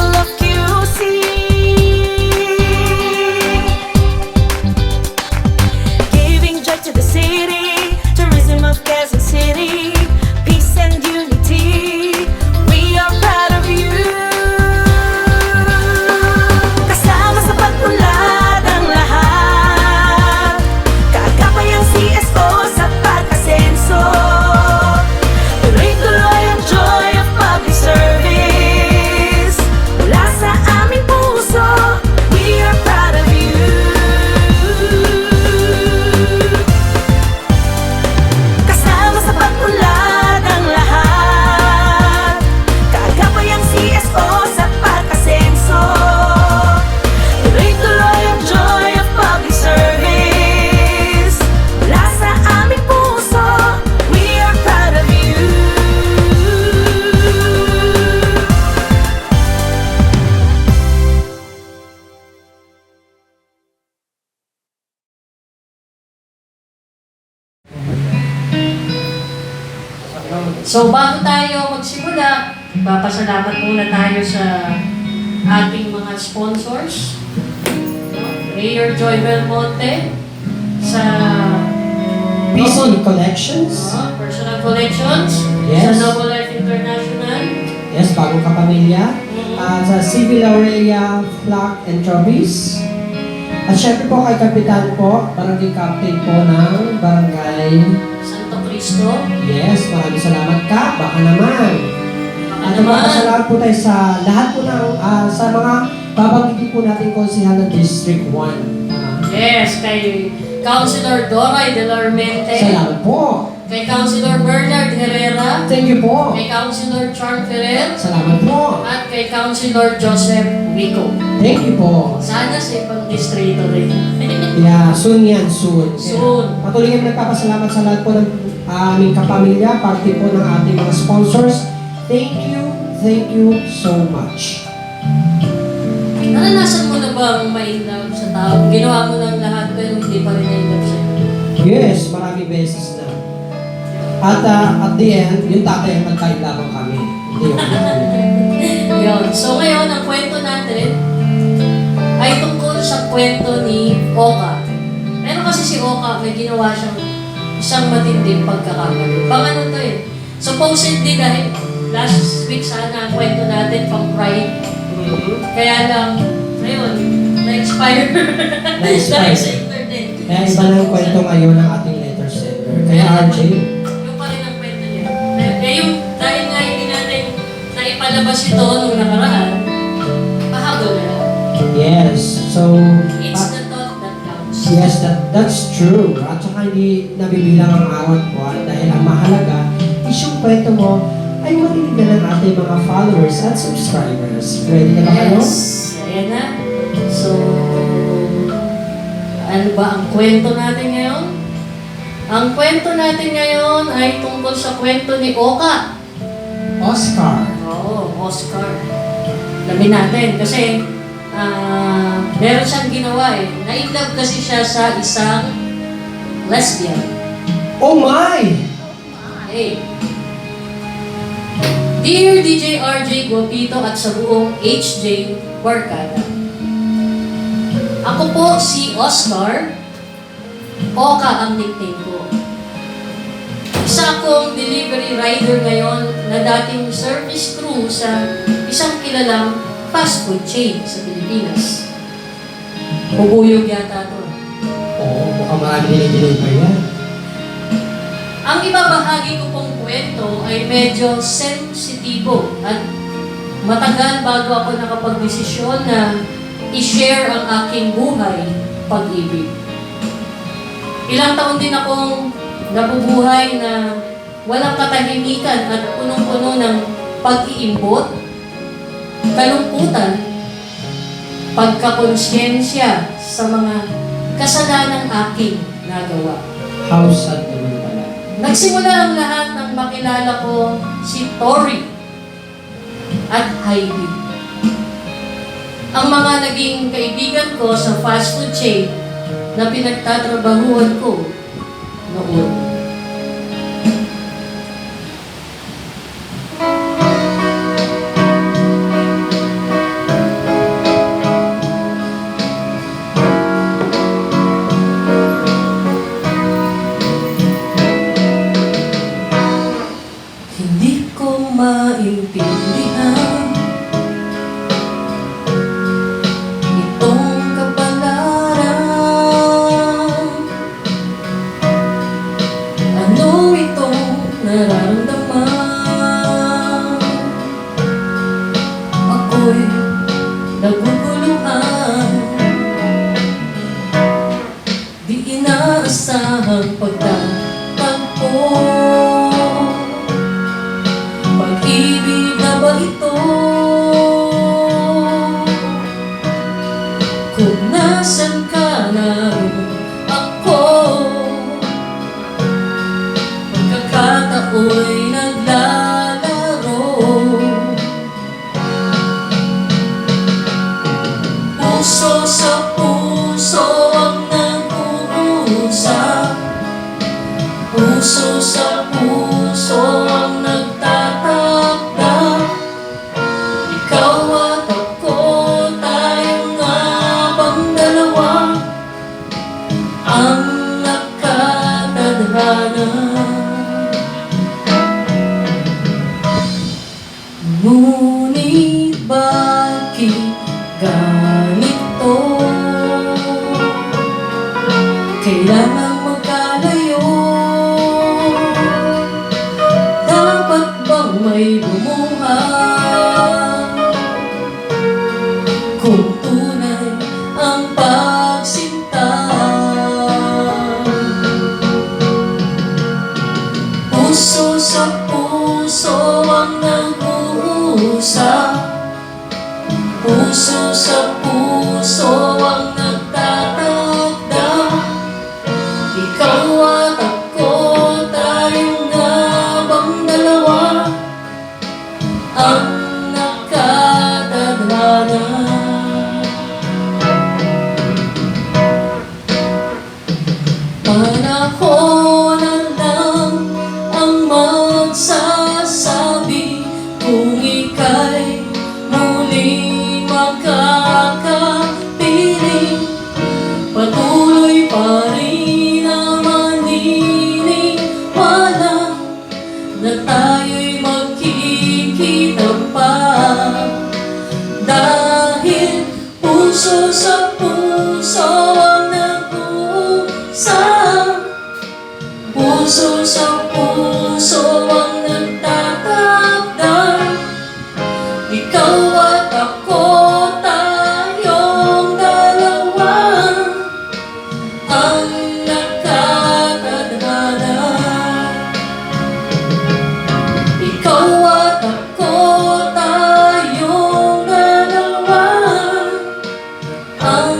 full of QC. Giving joy to the city, tourism of Quezon City, peace and unity. We are proud of you. Kasama sa pag-unlad ang lahat, kaagapay ang CSO sa pag-asenso. Tuloy-tuloy ang joy of public service mula sa aming puso. We are proud of you. Kasama sa pag-unlad ang lahat, kaagapay ang CSO sa pag-asenso. Tuloy-tuloy ang joy of public service mula sa aming puso. We are proud of you. So bago tayo magsimula, papasalamat muna tayo sa ating mga sponsors. Mayor Joy Belmonte sa PC Collections. Personal Collections, Yes. sa Noble Life International, Yes, bagong kapamilya. Sa Civil Aurelia Flock and Trophies. At syempre po kay Kapitan po, Barangay Captain po ng Barangay. Santo Cristo. Yes, maraming salamat ka. Baka naman. At magpapasalamat po tayo sa lahat po ng, sa mga babanggitin po natin konsihal ng District 1. Yes, kay Councilor Doray de la Armente, Salamat po. kay Councilor Bernard Herrera, Thank you po. kay Councilor Charm Ferrer, Salamat po. at kay Councilor Joseph Wico. Thank you po. Sana sa ibang distrito rin. Yeah, soon yan, soon. Soon. Patuloy kami nagpapasalamat sa lahat po ng aming kapamilya, parte po ng ating mga sponsors. Thank you so much. Naranasan mo na bang ma-inlove sa tao? Ginawa mo ng lahat pero hindi pa rin na-inlove sa'yo. Yes, maraming beses na. At at the end, yung tatay ang nagkailangan kami. Hindi yung Yun. So ngayon, ang kwento natin ay tungkol sa kwento ni Oka. Pero kasi si Oka, may ginawa siyang isang matinding pagkakamali. Pangano to eh? Supposedly dahil last week sana ang kwento natin pang Pride. Kaya lang, ngayon, na-expire. Dahil sa internet. Kaya iba na yung kwento ngayon ng ating letter sender. Kaya RJ, Yung pa rin ang kwento niya. Eh yung, dahil nga hindi natin naipalabas ito nung nakaraan, pahabol na lang. yes. So, It's the thought that counts. yes, that's true. At saka hindi nabibilang ang awat buwan dahil ang mahalaga is yung kwento mo ay marinig na ng ating mga followers at subscribers. Ready na ba kayo? Yes. Ayan na. So, ano ba ang kwento natin ngayon? Ang kwento natin ngayon ay tungkol sa kwento ni Oka. Oscar. Oo, Oscar. Lamin natin kasi meron siyang ginawa eh. Na-inlove kasi siya sa isang lesbian. Oh my! Hey. Dear DJ RJ Guapito at sa buong HJ Barkada. Ako po si Oscar. Oka ang nickname ko. Isa akong delivery rider ngayon na dating service crew sa isang kilalang fast food chain sa Pilipinas. Bubuyog yata to. Oo, mukhang marami nililiver yan. Ang ibabahagi ko pong kwento ay medyo sensitibo at matagal bago ako nakapagdesisyon na i-share ang aking buhay pag-ibig. Ilang taon din akong nabubuhay na walang katahimikan at punong-puno ng pag-iimbot, kalungkutan, pagkakonsyensya sa mga kasalanang aking nagawa. How sad naman pala. Nagsimula ang lahat nang makilala ko si Tori at Heidi. Ang mga naging kaibigan ko sa fast food chain na pinagtatrabahuan ko noon. ako'y naguguluhan. Di inaasahang pagtatagpo. Pag-ibig na ba ito? Kung nasan ka naroon ako, pagkakatao'y naglalaro. Puso sa puso ang nag-uusap. Puso sa puso ang nagtatakda. Ikaw at ako, tayo nga bang dalawa ang nakatadhana? Ngunit bakit ganito? Kailangan magkalayo. Dapat bang may lumuha? Kung tunay ang pagsinta. Puso sa puso ang nag-uusap. Puso sa puso ang nagtatakda. Ikaw at ako, tayo nga bang dalawa ang nakatadhana? Panahon na lang ang magsasabi kung ika'y muling makakapiling. Patuloy pa rin na maniniwala na tayo'y magkikita pa. Dahil puso sa puso ang nag-uusap. Puso sa puso ang nagtatakda. Ikaw at ako, tayong dalawa ang nakatadhana. Ikaw at ako, tayong dalawa ang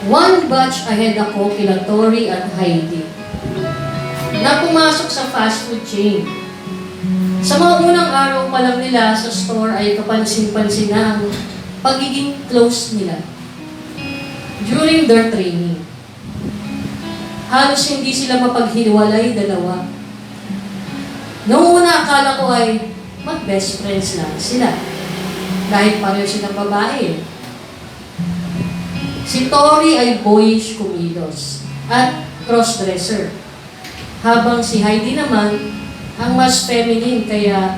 One batch ahead ako kila Tori at Heidi na pumasok sa fast food chain. Sa mga unang araw pa lang nila sa store ay kapansin-pansin na ang pagiging close nila during their training. Halos hindi sila mapaghiwalay dalawa. Noong una akala ko ay mag-best friends lang sila dahil pareho silang babae. Si Tori ay boyish kumilos at crossdresser, habang si Heidi naman ang mas feminine, kaya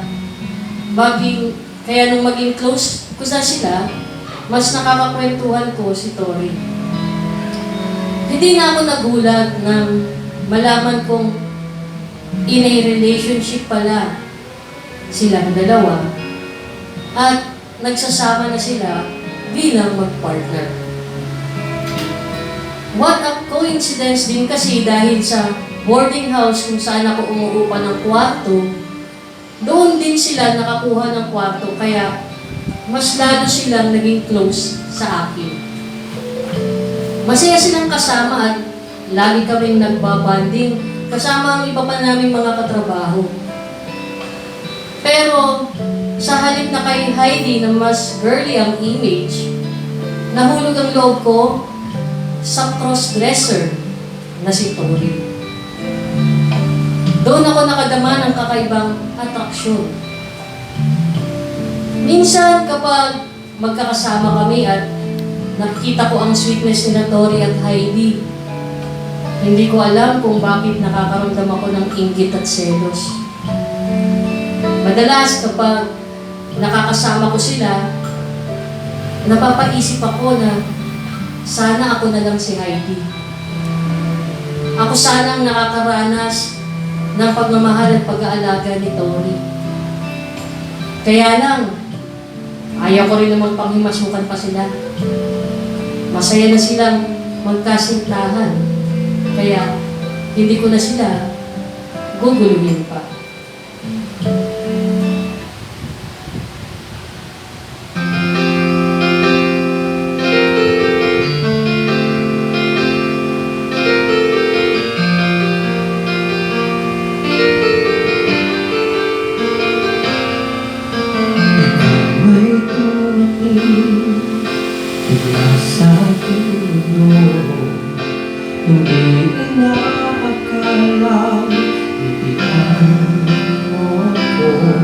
nung maging close ko sa sila, mas nakakakwentuhan ko si Tori. Hindi na ako nagulat nang malaman kong in a relationship pala silang dalawa at nagsasama na sila bilang mag-partner. What a coincidence din kasi dahil sa boarding house kung saan ako umuupa ng kwarto, doon din sila nakakuha ng kwarto, kaya mas lalo silang naging close sa akin. Masaya silang kasama at lagi kaming nagbabanding kasama ang iba pa naming mga katrabaho. Pero sa halip na kay Heidi na mas girly ang image, nahulog ang loob ko sa crossdresser na si Tori. Doon ako nakadama ng kakaibang atraksyon. Minsan kapag magkakasama kami at nakikita ko ang sweetness ni Tori at Heidi, Hindi ko alam kung bakit nakakaramdam ako ng inggit at selos. Madalas kapag nakakasama ko sila, napapaisip ako na sana ako na lang si Heidi. Ako sanang nakakaranas ng pagmamahal at pag-aalaga ni Tori. Kaya lang, ayaw ko rin naman panghimasukan pa sila. Masaya na silang magkasintahan. Kaya, hindi ko na sila guguluhin pa. May tumating bigla sa puno. Hindi inaakalang bibigyan mo ako.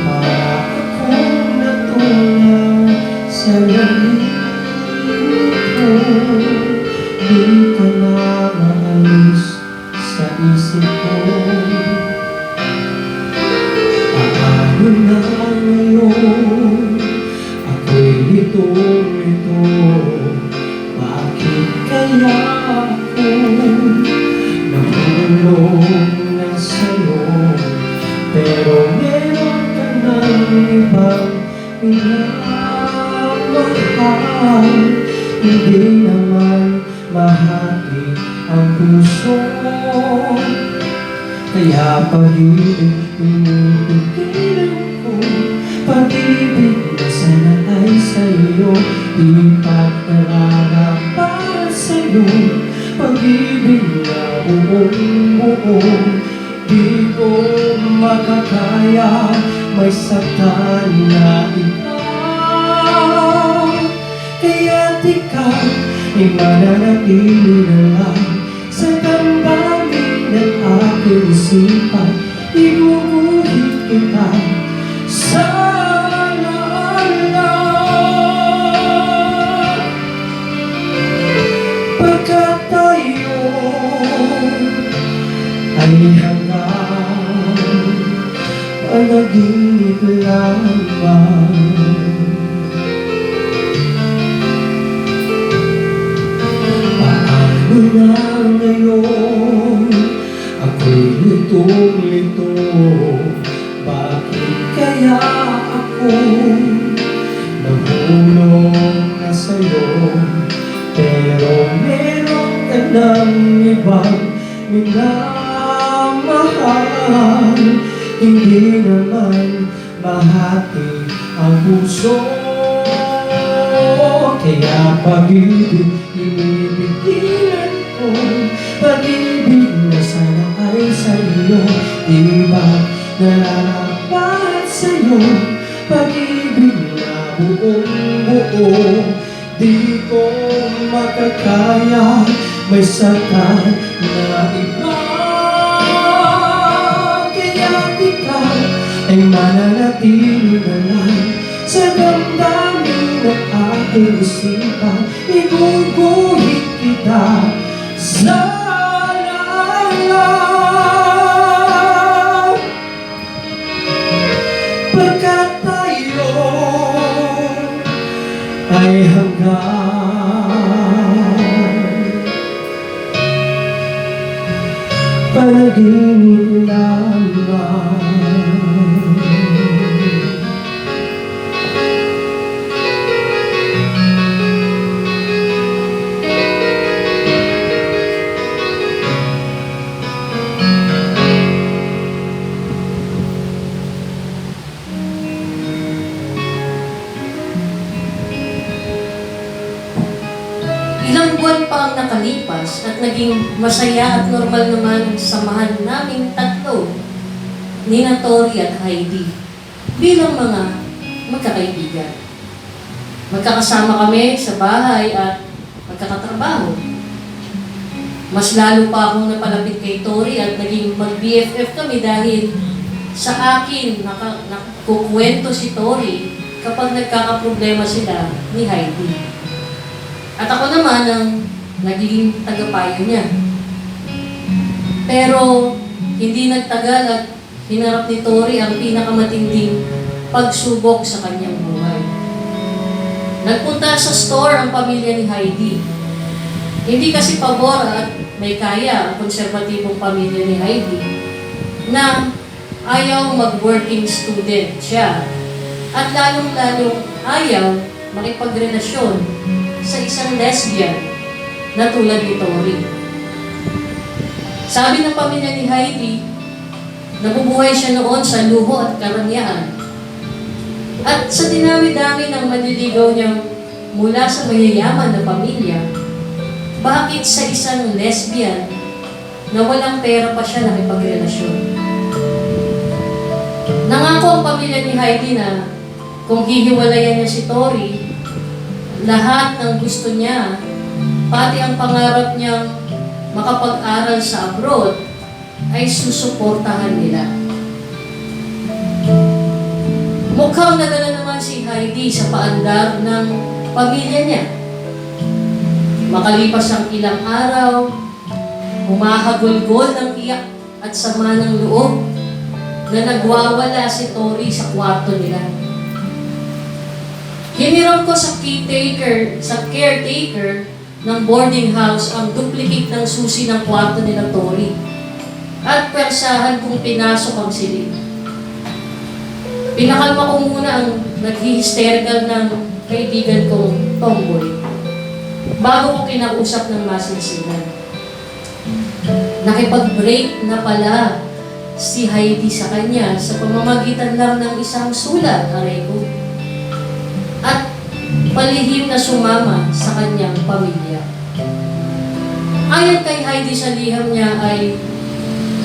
Para akong natunaw sa lalito. Di ka na maalis sa isip ko. Paano na ngayon ako'y lito-lito? Bakit kaya ako nahulog na sa'yo? Pero meron ka ng ibang minamahal. Hindi naman mahati ang puso. Kaya pag-ibig pinipigilan ko. Pag-ibig na sana ay sa'yo. Ipagdarana para sa'yo. Pag-ibig na buong-buo. Di ko makakaya. May saktan na iba. Kaya't ikaw ay mananatili na lang sa damdamin ng aking isipan. Iguguhit kita sa alaala. Pagkat tayo ay hanggang panaginip lamang. Paano na ngayon ako'y litong-lito? Bakit kaya ako nahulog na sa'yo? Pero meron ka ng ibang minamahal. Hindi naman mahati ang puso. Kaya pag-ibig inipigilan ko. Pag-ibig na sana ay sa'yo. Di ba nararapat sa'yo? Pag-ibig na buong-buo. Di ko makakaya. May saktan na iba. Kaya ikaw ay mananatili na lang sa damdamin ng aking isipan. Iguguhit kita sa alaala. Pagkat tayo ay hanggang panaginip lamang. Ilang buwan pa ang nakalipas at naging masaya at normal naman ang samahan naming tatlo, Nina Tori at Heidi, bilang mga magkakaibigan. Magkakasama kami sa bahay at magkakatrabaho. Mas lalo pa akong napalapit kay Tori at naging mag-BFF kami dahil sa akin nakukwento si Tori kapag nagkakaproblema sila ni Heidi. At ako naman ang nagiging tagapayo niya. Pero hindi nagtagal at hinarap ni Tori ang pinakamatinding pagsubok sa kanyang buhay. Nagpunta sa store ang pamilya ni Heidi. Hindi kasi pabor at may kaya ang konserbatibong pamilya ni Heidi na ayaw mag-working student siya at lalong-lalong ayaw makipagrelasyon sa isang lesbian na tulad ni Tori. Sabi ng pamilya ni Heidi, nabubuhay siya noon sa luho at karangyaan. At sa dinami-dami ng manliligaw niya mula sa mayayaman na pamilya, bakit sa isang lesbian na walang pera pa siya nakipagrelasyon? Nangako ang pamilya ni Heidi na kung hihiwalayan niya si Tori, lahat ng gusto niya, pati ang pangarap niyang makapag-aral sa abroad, ay susuportahan nila. Mukhang nadala naman si Heidi sa paandar ng pamilya niya. Makalipas ang ilang araw, humahagulgol ng iyak at sama ng loob na nagwawala si Tori sa kwarto nila. Hiniram ko sa caretaker ng boarding house ang duplicate ng susi ng kwarto nila Tori at persahan kong pinasok ang silid. Pinakalma ko muna ang nag-hysterical ng kaibigan kong tomboy bago ko kinausap ng masinsinan. Nakipag-break na pala si Heidi sa kanya sa pamamagitan lang ng isang sulat, aray ko. At palihim na sumama sa kanyang pamilya. Ayon kay Heidi sa liham niya ay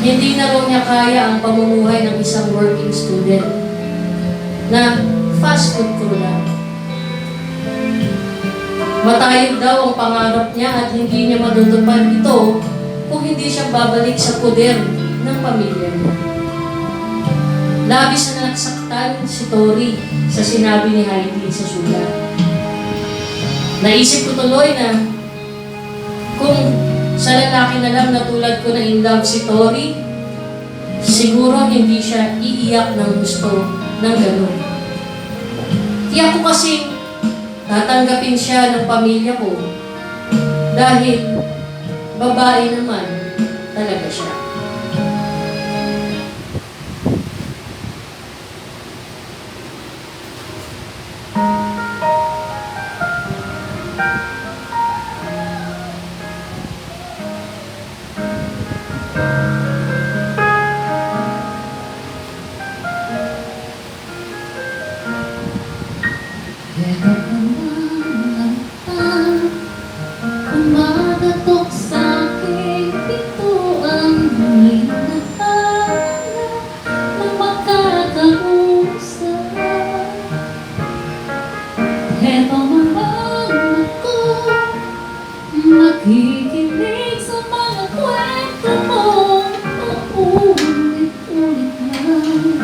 hindi na raw niya kaya ang pamumuhay ng isang working student na fast food crew lang. Matayog daw ang pangarap niya at hindi niya matutupad ito kung hindi siya babalik sa poder ng pamilya niya. Labis na nagsaktan si Tori sa sinabi ni Heidi sa sulat. Naisip ko tuloy na kung sa lalaki na lang na tulad ko na in love si Tori, siguro hindi siya iiyak ng gusto ng gano'n. Tiyak ko kasi tatanggapin siya ng pamilya ko dahil babae naman talaga siya. Kumagatok sa aking pito ang huling natala na makakausap. Heto naman ako, makikinig sa mga kwento mo, paulit-ulit lang,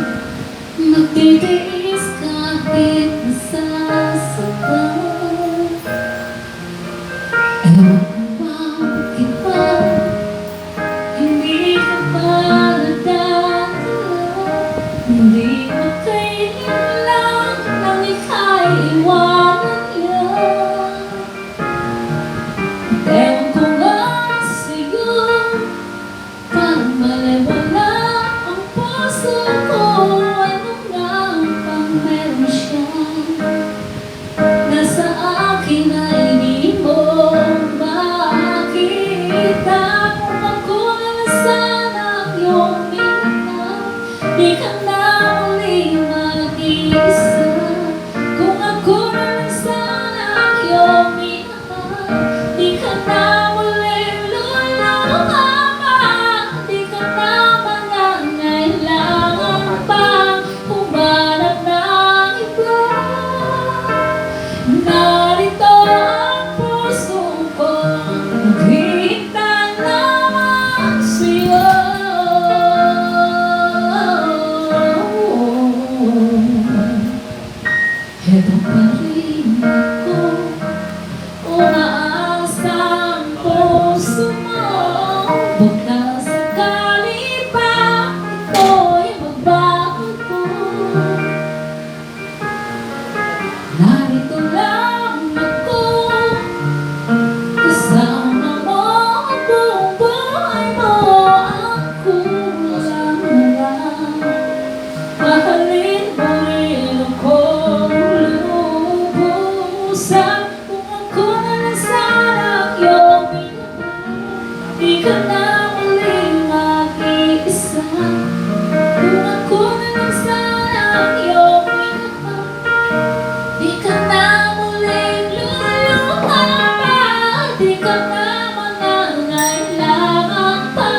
magtitiis kahit nasasaktan. Ewan ko bakit ba hindi ka pa nadadala, hindi mo kailangan nang ika'y iwanan yan. At ewan ko nga sa'yo, parang maliwala ang puso ko, ano nga magbago. Narito lang ako, kasama mo ang buong buhay mo. Ako lang. Mahalin mo rin ako lubusang. Kung ako na lang sana iyong minahal, di ka na muling mag-iisa. Kung ako na lang sana iyong minahal, di ka na muling luluha pa. Di ka na mangangailangan pa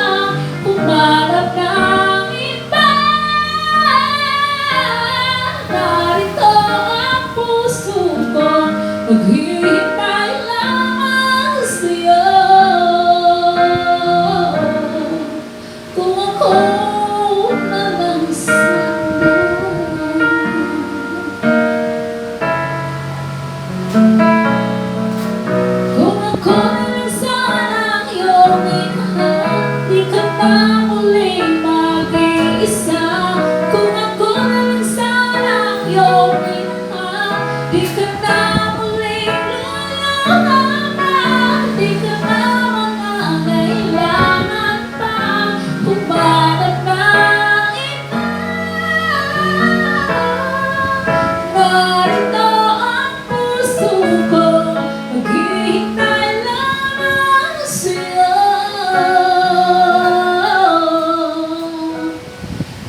humarap ng iba. Narito ang puso ko, maghihintay lamang sa'yo. Kung ako na lang sana. Kung ako na lang sana ang iyong minahal, di ka na muling mag-iisa. Kung ako na lang sana ang iyong minahal, di ka na muling luluha. Di ka na mangangailangan pa humarap ng iba. Narito ang puso ko, maghihintay lamang sa'yo.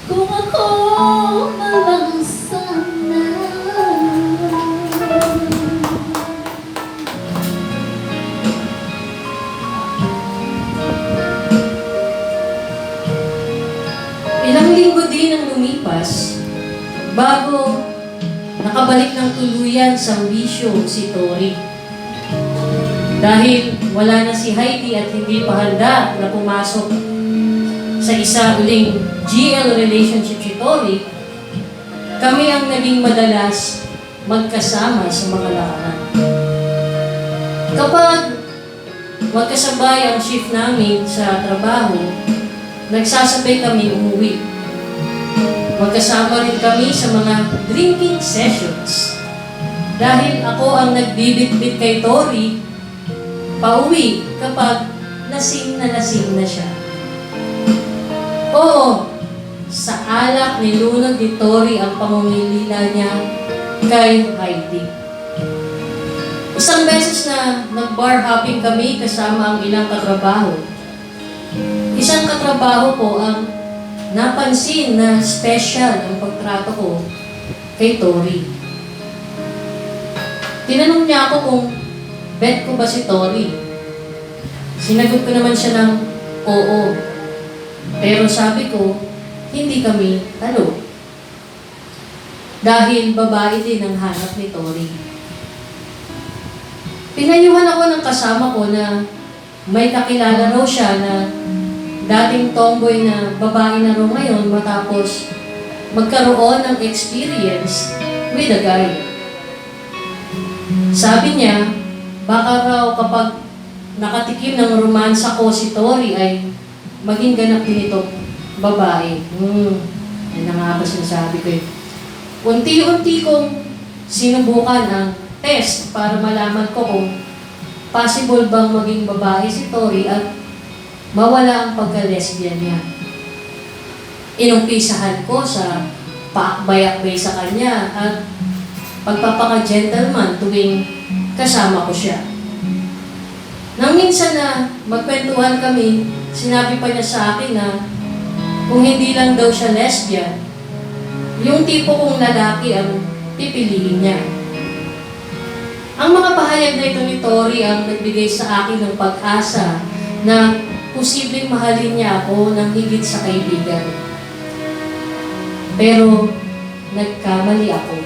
Kung ako na lang sana. Ilang linggo din ang lumipas bago nakabalik ng tuluyan sa bisyo si Tori. Dahil wala na si Heidi at hindi pa handa na pumasok sa isa uling GL relationship si Tori, kami ang naging madalas magkasama sa mga larangan. Kapag magkasabay ang shift namin sa trabaho, nagsasabay kami umuwi. Magkasama rin kami sa mga drinking sessions. Dahil ako ang nagbibitbit kay Tori pauwi kapag lasing na siya. Oo, sa alak nilunod ni Tori ang pamumilila niya kay Heidi. Isang beses na nag-bar hopping kami kasama ang ilang katrabaho. Isang katrabaho ko ang napansin na special ang pagtrato ko kay Tori. Tinanong niya ako kung bet ko ba si Tori. Sinagot ko naman siya ng oo. Pero sabi ko, hindi kami talo. Dahil babae din ang hanap ni Tori. Pinayuhan ako ng kasama ko na may kakilala raw siya na dating tomboy na babae na raw ngayon matapos magkaroon ng experience with a guy. Sabi niya, baka raw kapag nakatikim ng romansa ko si Tori ay maging ganap din itong babae. Yan na nga ba sinasabi ko eh. Unti-unti kong sinubukan ang test para malaman ko kung possible bang maging babae si Tori at mawala ang pagka-lesbian niya. Inumpisahan ko sa paakbay-akbay sa kanya at pagpapaka-gentleman tuwing kasama ko siya. Nang minsan na magkwentuhan kami, sinabi pa niya sa akin na kung hindi lang daw siya lesbian, yung tipo kong lalaki ang pipiliin niya. Ang mga pahayag na ito ni Tori ang nagbigay sa akin ng pag-asa na posibleng mahalin niya ako ng higit sa kaibigan. Pero nagkamali ako.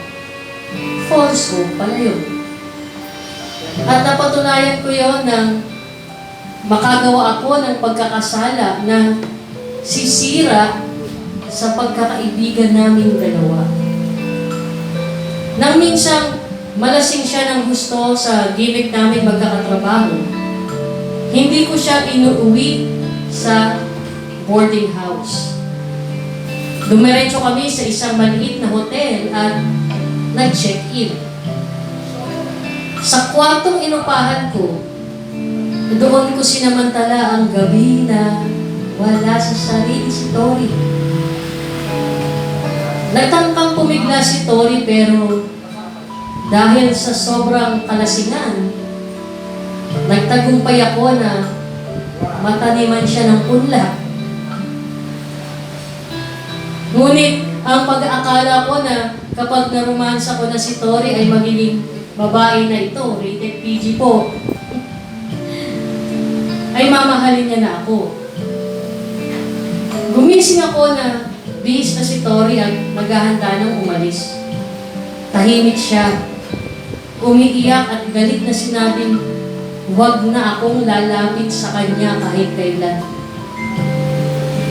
False hope pala yun. At napatunayan ko yun nang makagawa ako ng pagkakasala na sisira sa pagkakaibigan naming dalawa. Nang minsang malasing siya ng gusto sa gimmick namin magkakatrabaho, hindi ko siya inuuwi sa boarding house. Dumiretso kami sa isang maliit na hotel at nag-check-in. Sa kwartong inupahan ko, doon ko sinamantala ang gabi na wala sa sarili si Tori. Nagtangkang pumigla si Tori pero dahil sa sobrang kalasingan, nagtagumpay ako na mataniman siya ng punla. Ngunit ang pag-aakala ko na kapag naromansa ko na si Tori ay magiging babae na ito, rated PG po, ay mamahalin niya na ako. Gumising ako na bihis na si Tori at maghahanda ng umalis. Tahimik siya. Umiiyak at galit na sinabing, huwag na akong lalapit sa kanya kahit kailan.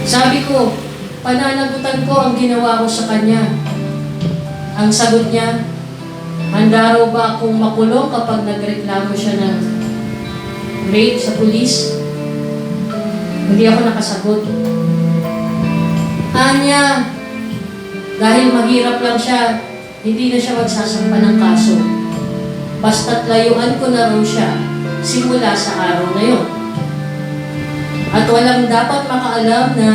Sabi ko, pananagutan ko ang ginawa ko sa kanya. Ang sagot niya, handa raw ba akong makulong kapag nagreklamo siya ng rape sa pulis? Hindi ako nakasagot. Anya, dahil mahirap lang siya, hindi na siya magsasampa ng kaso. Basta't layuan ko na raw siya simula sa araw na yon. At walang dapat makaalam na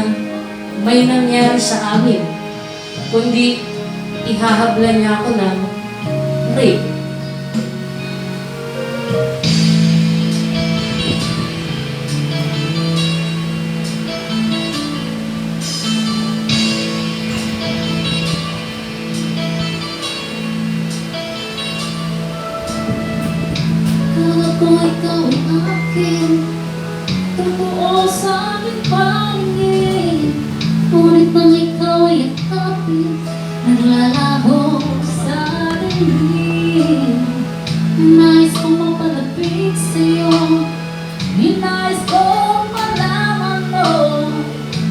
may nangyari sa amin, kundi ihahabla niya ako ng rape. Kala ko ikaw ang akin, totoo sa aking paningin. Ngunit nang ikaw ay yakapin, naglalaho sa dilim. Nais kong mapalapit sa'yo, nais kong malaman mo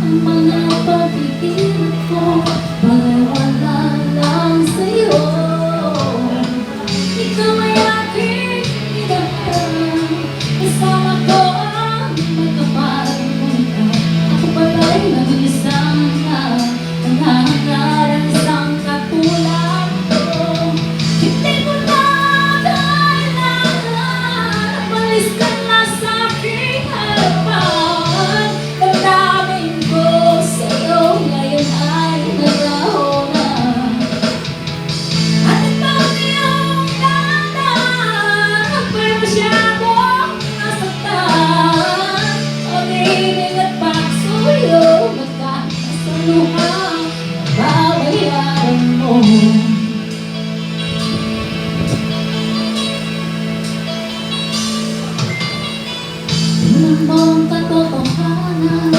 ang mga pag-iingat ko, bagay wala lang sa'yo. Ikaw ay aking inahan, kasama ko ang magkapal. Ako pala'y nag-iisang naghahanap ng isang katulad ko. Hindi ko na kailangan umalis ka na sa aking harapan. Damdamin ko sa'yo ngayon ay naglaho na. At ito niyong dahan, ako'y masyadong nasaktan. Pag-ibig at pagsuyo, magkakit sa luha, babayaran mo. Tingnan mo ang katotohanan,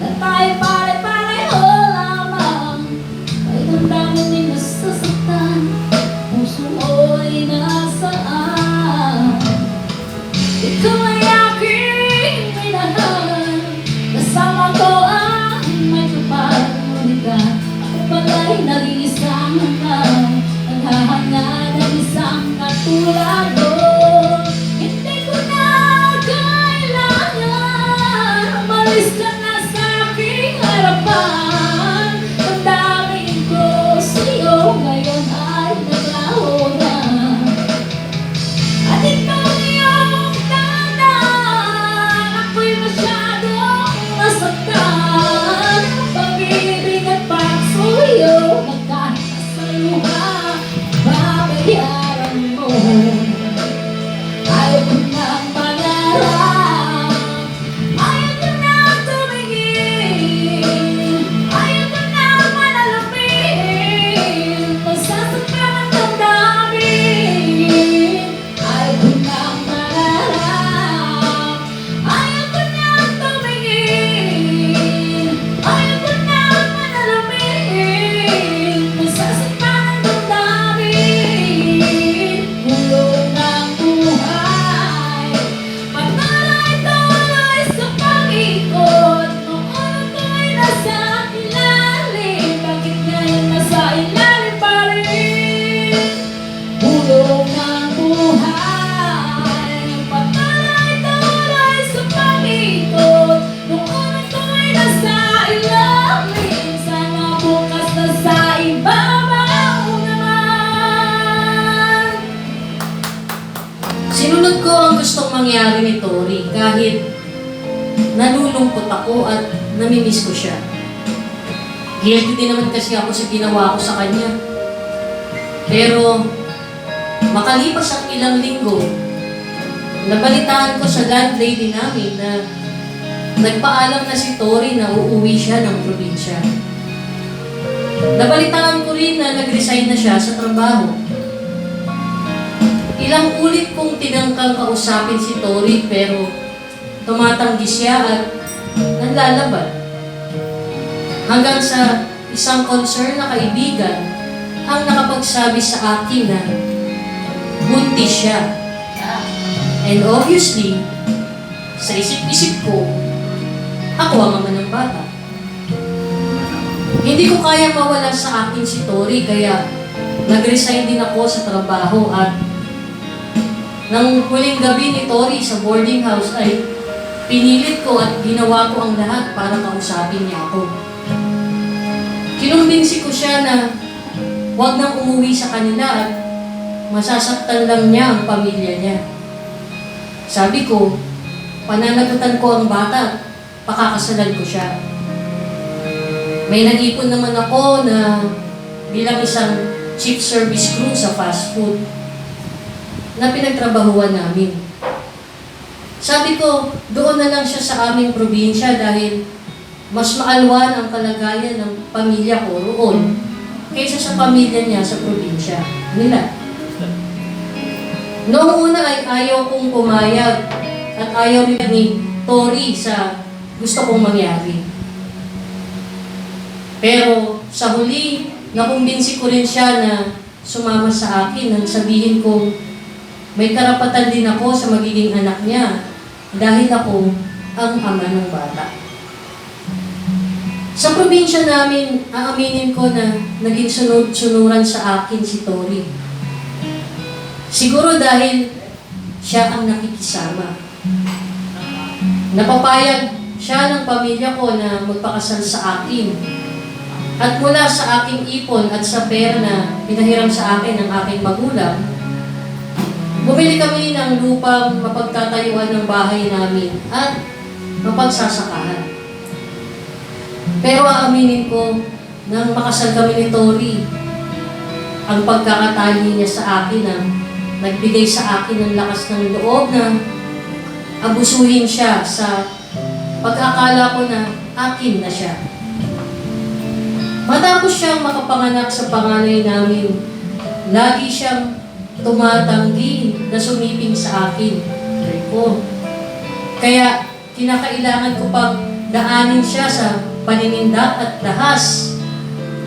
na tayo pare-pareho lamang. May damdamin din nasasaktan, puso mo'y nasaan. Ikaw ay aking minahal, kasama ko ang may kapal. Ngunit ako pala'y nag-iisang naghahangad ng isang katulad mo. Hindi ko na kailangan umalis ka na sa aking harapan. Damdamin ko sa'yo ngayon ay naglaho na. At ito niyong dahan, ako'y masyadong nasaktan. Pag-ibig at pagsuyo, magkahit sa ibabaw naman. Sinunod ko ang gustong mangyari ni Tori kahit nalulungkot ako at namimiss ko siya. Guilty din naman kasi ako sa ginawa ko sa kanya. Pero makalipas ang ilang linggo, nabalitaan ko sa landlady namin na nagpaalam na si Tori na uuwi siya ng probinsya. Nabalitaan ko rin na nag-resign na siya sa trabaho. Ilang ulit kong tinangkang kausapin si Tori pero tumatanggi siya at nanlalaban. Hanggang sa isang concerned na kaibigan ang nakapagsabi sa akin na buntis siya. And obviously, sa isip-isip ko, ako ang ama ng bata. Hindi ko kaya mawala sa akin si Tori kaya nag-resign din ako sa trabaho at nang huling gabi ni Tori sa boarding house ay pinilit ko at ginawa ko ang lahat para kausapin niya ako. Kinumbinsi ko siya na huwag nang umuwi sa kanila at masasaktan lang niya ang pamilya niya. Sabi ko, pananagutan ko ang bata at pakakasalan ko siya. May nag-ipon naman ako na bilang isang chief service crew sa fast food na pinagtrabahuan namin. Sabi ko, doon na lang siya sa aming probinsya dahil mas maalwan ang kalagayan ng pamilya ko roon kaysa sa pamilya niya sa probinsya nila. Noong una ay ayaw kong pumayag at ayaw rin ni Tori sa gusto kong mangyari. Pero sa huli, nakumbinsi ko rin siya na sumama sa akin nang sabihin ko, may karapatan din ako sa magiging anak niya dahil ako ang ama ng bata. Sa probinsya namin, aaminin ko na naging sunod-sunuran sa akin si Tori. Siguro dahil siya ang nakikisama. Napapayag siya ng pamilya ko na magpakasal sa akin. At mula sa aking ipon at sa pera na pinahiram sa akin ng aking magulang, bumili kami ng lupang mapagtatayuan ng bahay namin at mapagsasakahan. Pero aaminin ko, nang makasal kami ni Tori, ang pagkakatali niya sa akin na nagbigay sa akin ng lakas ng loob na abusuhin siya sa pag-akala ko na akin na siya. Matapos siyang makapanganak sa panganay namin, lagi siyang tumatanggi na sumiping sa akin. Kaya kinakailangan ko pang daanin siya sa paninindak at dahas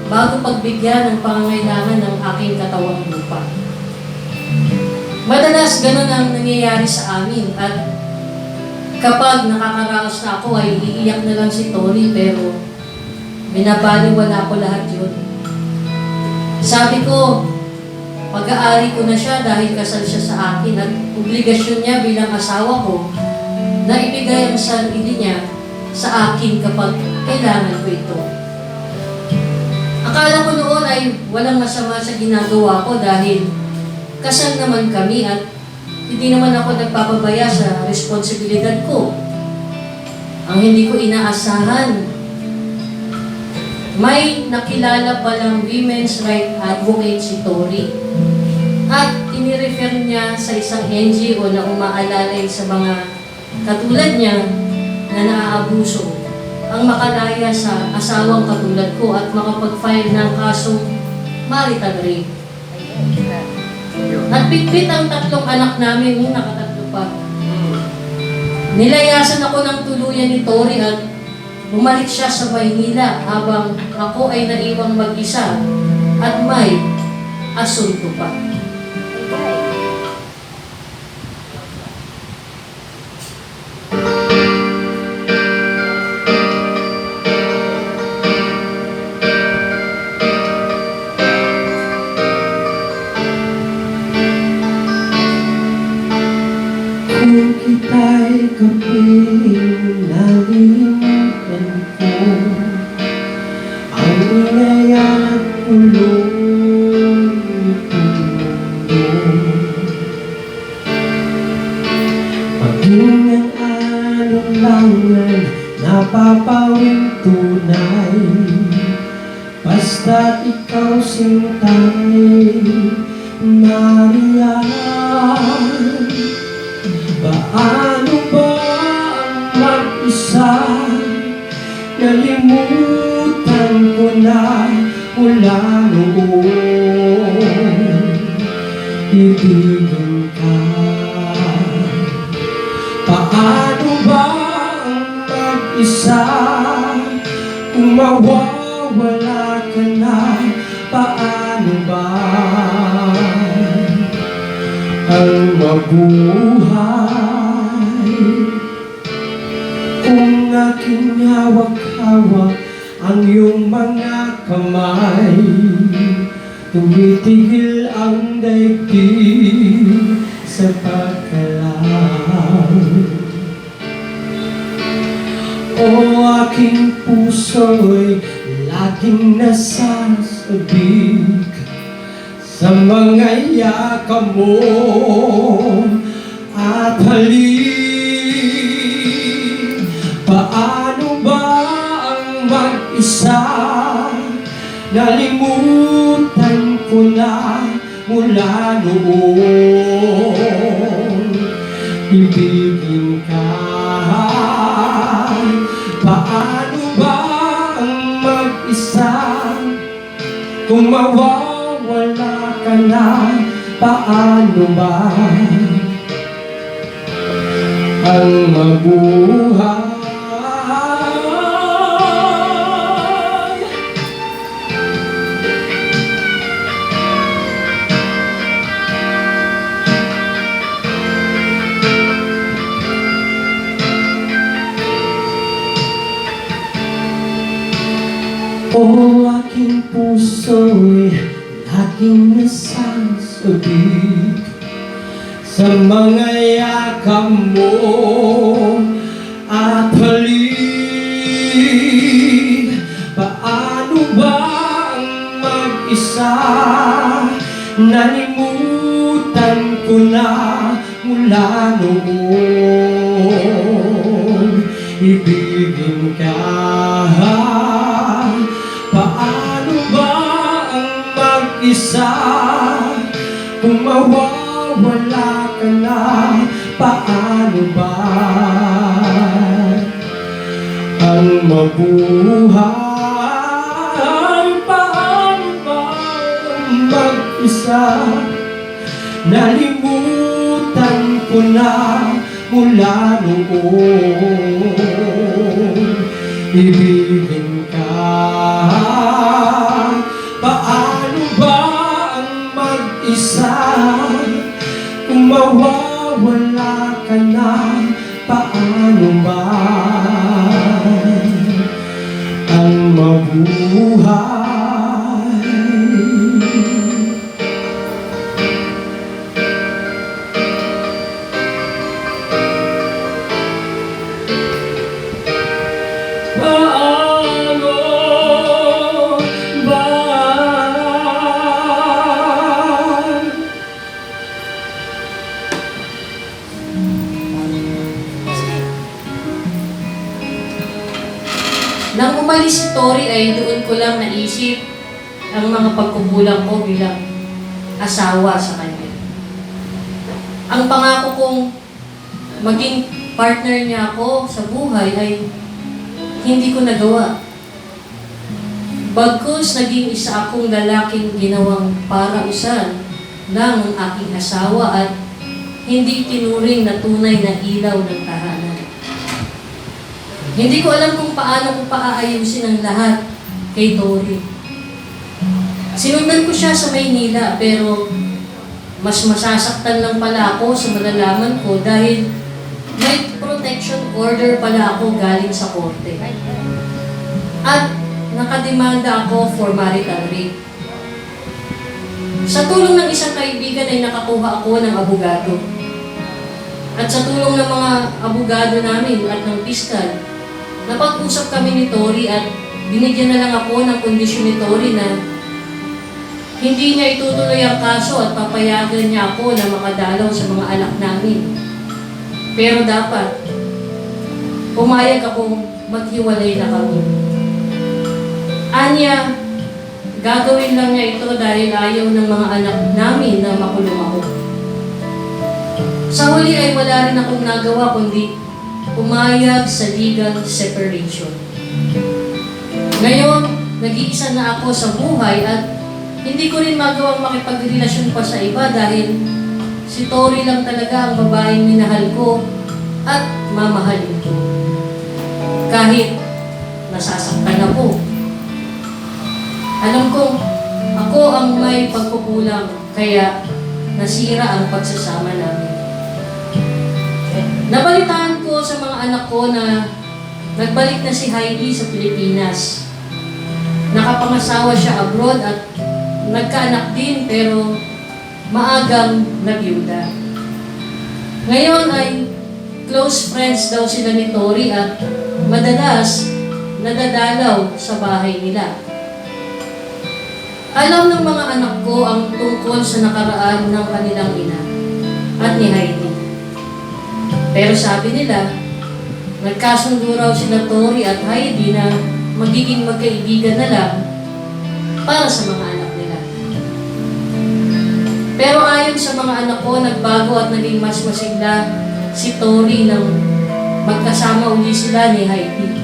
bago pagbigyan ng pangangailangan ng aking katawang lupa. Madalas ganun ang nangyayari sa amin at kapag nakakaraos na ako ay iiyak na lang si Tori pero binabaliwala ko lahat yun. Sabi ko, pag-aari ko na siya dahil kasal siya sa akin at obligasyon niya bilang asawa ko na ibigay ang sarili niya sa akin kapag kailangan ko ito. Akala ko noon ay walang masama sa ginagawa ko dahil kasal naman kami at hindi naman ako nagpapabaya sa responsibilidad ko. Ang hindi ko inaasahan, may nakilala palang women's rights advocate si Tori at inirefer niya sa isang NGO na umaalalay sa mga katulad niya na naaabuso ang makalaya sa asawang katulad ko at makapag-file ng kasong marital rape. At pitpit ang 3 anak namin nung nakatatlo pa. Nilayasan ako ng tuluyan ni Tori at bumalik siya sa Maynila habang ako ay naiwang mag-isa at may asunto pa. Kung kita'y kapiling nalimutan ko ang nangyayari kulong itong mundo. Maging ang anulangan, napapawing tunay, basta't ikaw sintay, nariyan. Paano ba ang mag-isa? Nalimutan ko na mula noon. Ibigin ka. Paano ba ang mag-isa? Kung mawawala ka na, paano ba ang mabuhay? Kung aking hawak-hawak ang iyong mga kamay, tumitigil ang daigdig sa pagkalaw. O aking puso'y laging nasasabik sa mga yakap mo at halik. Paano ba ang mag-isa? Nalimutan ko na mula noon. Ibigin ka. Paano ba ang mag-isa? Kung mawawala ka na, paano ba ang mabuhay? O aking puso'y laging nasasabik sa mga yakap mo at halik. Paano ba ang mag-isa? Nalimutan ko na mula noon. Ibigin ka. Paano ba ang mag-isa? Kung mawawala ka na, paano ba ang mabuhay? Paano ba ang mag-isa? Nalimutan ko na mula noon. Ibigin ka. Paano ba ang mag-isa? Kung mawawala ka na, paano ba ang mabuhay? Nang umalis si Tori ay doon ko lang naisip ang mga pagkukulang ko bilang asawa sa kanya. Ang pangako kong maging partner niya ako sa buhay ay hindi ko nagawa. Bagkus naging isa akong lalaking ginawang parausan ng aking asawa at hindi tinuring na tunay na ilaw ng tahanan. Hindi ko alam kung paano ko paaayusin ang lahat kay Tori. Sinundan ko siya sa Maynila pero mas masasaktan lang pala ako sa malalaman ko dahil may protection order pala ako galing sa korte. At nakademanda ako for marital rape. Sa tulong ng isang kaibigan ay nakakuha ako ng abogado. At sa tulong ng mga abogado namin at ng piskal, napag-usap kami ni Tori at binigyan na lang ako ng kondisyon ni Tori na hindi niya itutuloy ang kaso at papayagan niya ako na makadalaw sa mga anak namin. Pero dapat, pumayag akong maghiwalay na kami. Anya, gagawin lang niya ito dahil ayaw ng mga anak namin na makulong ako. Sa huli ay wala rin akong nagawa kundi pumayag sa legal separation. Ngayon, nag-iisa na ako sa buhay at hindi ko rin magawang makipagrelasyon pa sa iba dahil si Tori lang talaga ang babaeng minahal ko at mamahalin ko. Kahit nasasaktan ako. Alam kong ako ang may pagkukulang kaya nasira ang pagsasama namin. Nabalitaan ko sa mga anak ko na nagbalik na si Heidi sa Pilipinas. Nakapangasawa siya abroad at nagkaanak din pero maagang nabiyuda. Ngayon ay close friends daw sila ni Tori at madalas nadadalaw sa bahay nila. Alam ng mga anak ko ang tungkol sa nakaraan ng kanilang ina at ni Heidi. Pero sabi nila, nagkasundo raw sila Tori at Heidi na magiging magkaibigan na lang para sa mga anak nila. Pero ayon sa mga anak ko, nagbago at naging mas masigla si Tori nang magkasama uli sila ni Heidi.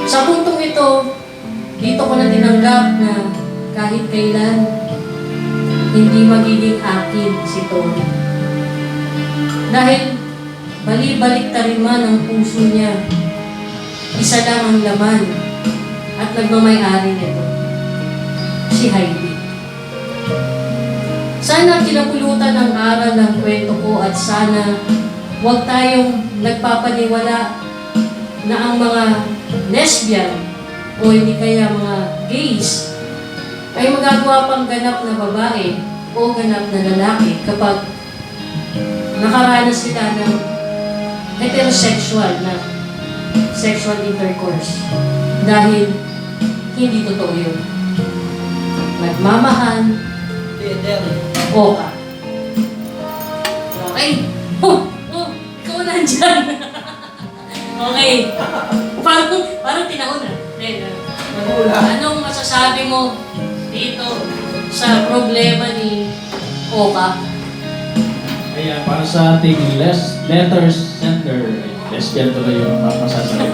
Sa puntong ito, dito ko na tinanggap na kahit kailan, hindi magiging akin si Tori. Dahil bali-balik tariman ang puso niya, isa lang ang laman at nagmamayari nito, si Heidi. Sana kinapulutan ang aral ng kwento ko at sana huwag tayong nagpapaniwala na ang mga lesbian o hindi kaya mga gays ay magagawa pang ganap na babae o ganap na lalaki kapag nakaranas sila ng heterosexual na sexual intercourse. Dahil hindi totoo yun. Nagmamahal, oka. Okay? Ikaw nandyan. Okay. Parang tinaon na. Anong masasabi mo dito sa problema ni Oka? Ayan, para sa ating letters sender, lesbian tuloy yung masasabi.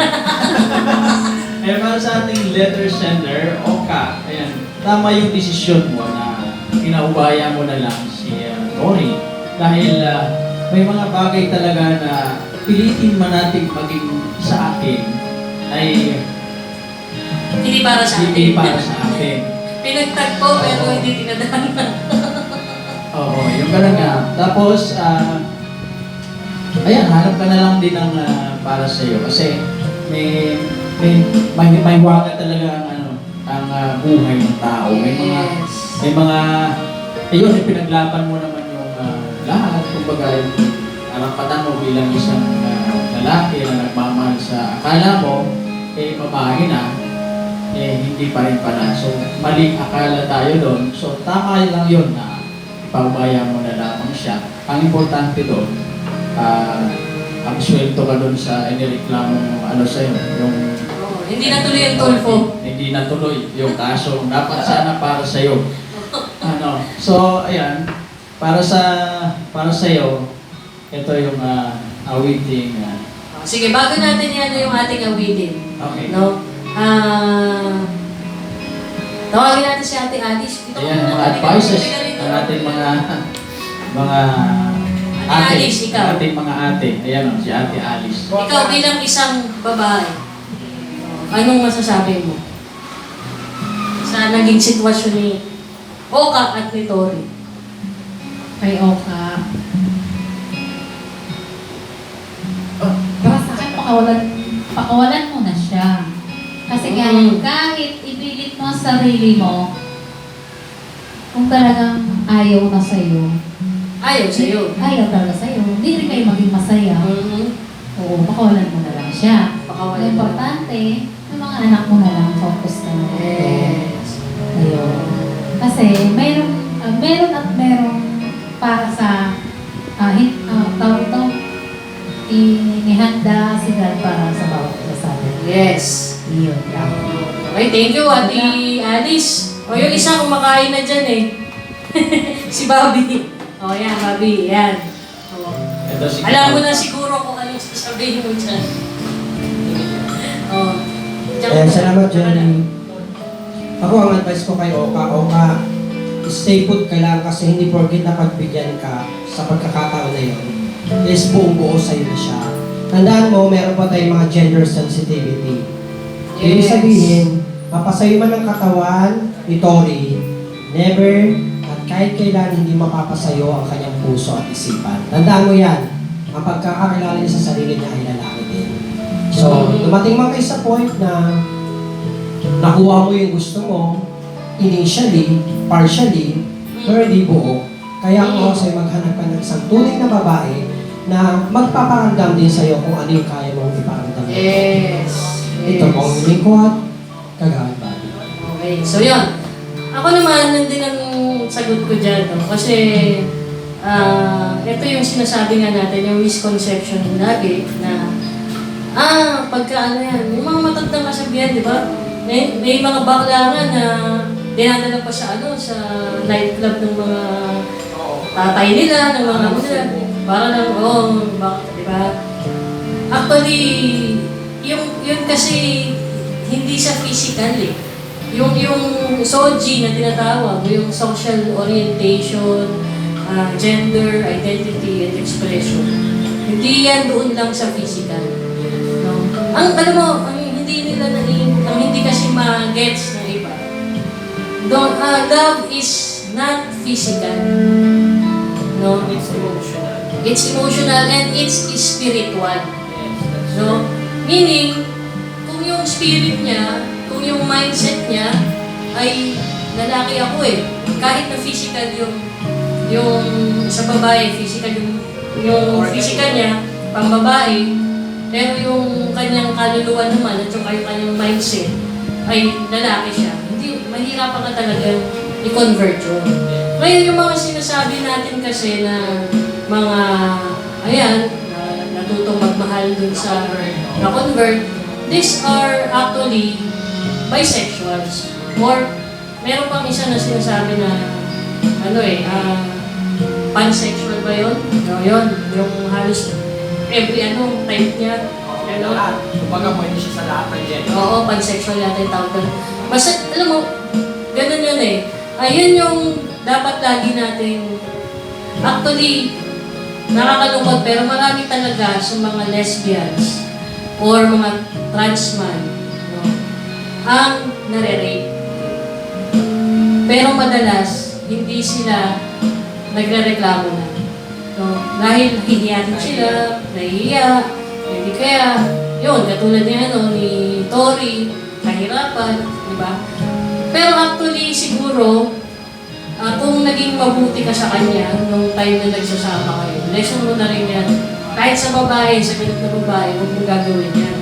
Ayan, para sa ating letters sender, Oka, ayan, tama yung desisyon mo na pinaubaya mo na lang si Tori. Dahil may mga bagay talaga na pilitin man natin maging sa akin ay Hindi para sa atin. hindi para sa akin. Pinagtagpo pero hindi tinadaan. Oo, yung ganun nga. Tapos, ayan, hanap ka na lang din ng para sa iyo kasi may waga talaga ang buhay ng tao. May mga ayun, pinaglaban mo naman yung lahat. Kumbaga, karapatan mo bilang isang lalaki na nagmamahal sa akala mo, babae na, hindi pa rin pala. So, maling akala tayo doon. So, tama lang yun na paubaya mo na lamang siya. Ang importante doon, ang sweldo ka doon sa inireklamo mo, sa'yo, yung Hindi natuloy ang tulfo. hindi natuloy yung kaso. Dapat sana para sa'yo. So, ayan, para sa'yo, ito yung awiting. Sige, bago natin yan yung ating awitin. Okay. No? Tawagin natin si Ate Alice. Ayan, mga advices ng ating mga Ate Alice, ikaw. ating mga ate. Ayan si Ate Alice. Ikaw bilang isang babae, anong masasabi mo sa naging sitwasyon ni Oka at ni Tori? Kay Oka. Para sa akin, pakawalan mo na siya. Kasi kahit ipilit mo ang sarili mo, kung talagang ayaw na sa'yo, Ayaw sa'yo. ayaw talaga sa'yo, hindi rin kayo maging masaya. Oo, pakawalan mo na lang siya. Pakawalan Ang mo. importante, yung mga anak mo na lang, focus ka na dito. Yes. Ayun. Kasi Kasi meron at merong para sa tawag ito, inihanda si God para sa bawat isa sa atin. Yes. Yun lang. Okay, thank you, Ate Alice. O, yung isa kumakain na dyan eh. Si Bobby. O, yan, Bobby. Yan. O. Ito si Alam mo na siguro kung anong sasabihin mo dyan. O. Salamat, Jenny. Ako, ang advice ko kay Oka, stay put ka lang kasi hindi porket na pagbigyan ka sa pagkakataon na yun, is buong buo sa'yo na siya. Tandaan mo, meron pa tayong mga gender sensitivity. Ibig sabihin, mapasayo man ang katawan ni Tori, never at kahit kailan hindi mapapasayo ang kanyang puso at isipan. Tandaan mo yan, ang pagkakakilala niya sa sarili niya ay lalaki din. So, dumating man kayo sa point na nakuha mo yung gusto mo, initially, partially, pero di buo. Kaya ang oras ay maghanap ka ng isang tunay na babae na magpaparamdam din sa'yo kung ano yung kaya mong iparamdam. Yes. Ito po ang lingkod, kagawad ba? Okay, so yun. Ako naman, nandun ang sagot ko dyan. No? Kasi, ito yung sinasabi nga natin, yung misconception lagi na, pagka ano yan, yung mga matandang kasabihan, di ba? May mga bakla nga na dinadala pa sa sa nightclub ng mga tatay nila, ng mga nila. Para lang, bakit, di ba? Actually, yun kasi hindi sa physical eh. Yung SOGI na tinatawag, yung social orientation, gender, identity, and expression. Hindi yan doon lang sa physical. No? Alam mo, ang hindi kasi ma-gets ng iba. Love is not physical. No? It's emotional. It's emotional and it's spiritual. Yes, that's No? Meaning, kung yung spirit niya, kung yung mindset niya ay lalaki ako eh. Kahit na physical yung sa babae, physical yung physical niya, pang babae, pero yung kanyang kaluluwa naman at yung kanyang mindset ay lalaki siya. Hindi, mahirapan ka talaga i-convert yun. Ngayon yung mga sinasabi natin kasi na mga, natutong magmahal dun sa na-convert, these are actually bisexuals. Or, meron pang isa na sinasabi na, pansexual ba yun? No, yun. Yung halos every type niya. lahat. Kumbaga pwede siya sa lahat ng gender. Oo, pansexual yata yung tawag doon. Basta, alam mo, ganun yun eh. Ayun yung dapat lagi natin, actually, nakakalungkot pero marami talaga sa mga lesbians or mga trans man, no, ang nare-rape. Pero madalas, hindi sila nagre-reklamo na. No? Dahil nahihiyatin sila, nahihiya, hindi kaya, yun, katulad ni Tori, kahirapan, di ba? Pero actually, siguro, kung naging mabuti ka sa kanya nung time na nagsasama kayo, lesson mo na rin yan. Kahit sa babae, sa ganit na babae, huwag mong gagawin yan.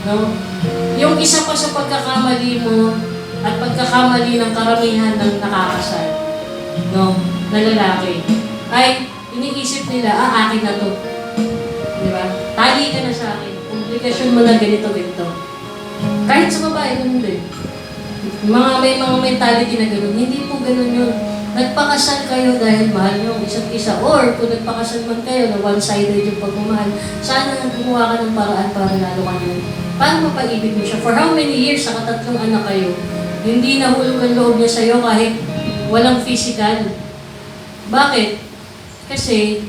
No? Yung isa pa sa pagkakamali mo at pagkakamali ng karamihan ng nakakasal, no, na lalaki, ay iniisip nila, akin na to. Di ba? Tali ka na sa akin. Obligasyon mo na ganito. Kahit sa babae, ganun din. May mga mentality na gano'n. Hindi po gano'n yun. Nagpakasal kayo dahil mahal nyo ang isa't isa. Or kung nagpakasal man kayo na one-sided yung pagmamahal, sana gumawa ka ng paraan para lalo ka nyo. Paano mapaibig mo siya? For how many years sa katatlong anak kayo, hindi nahulog ang loob niya sa'yo kahit walang physical. Bakit? Kasi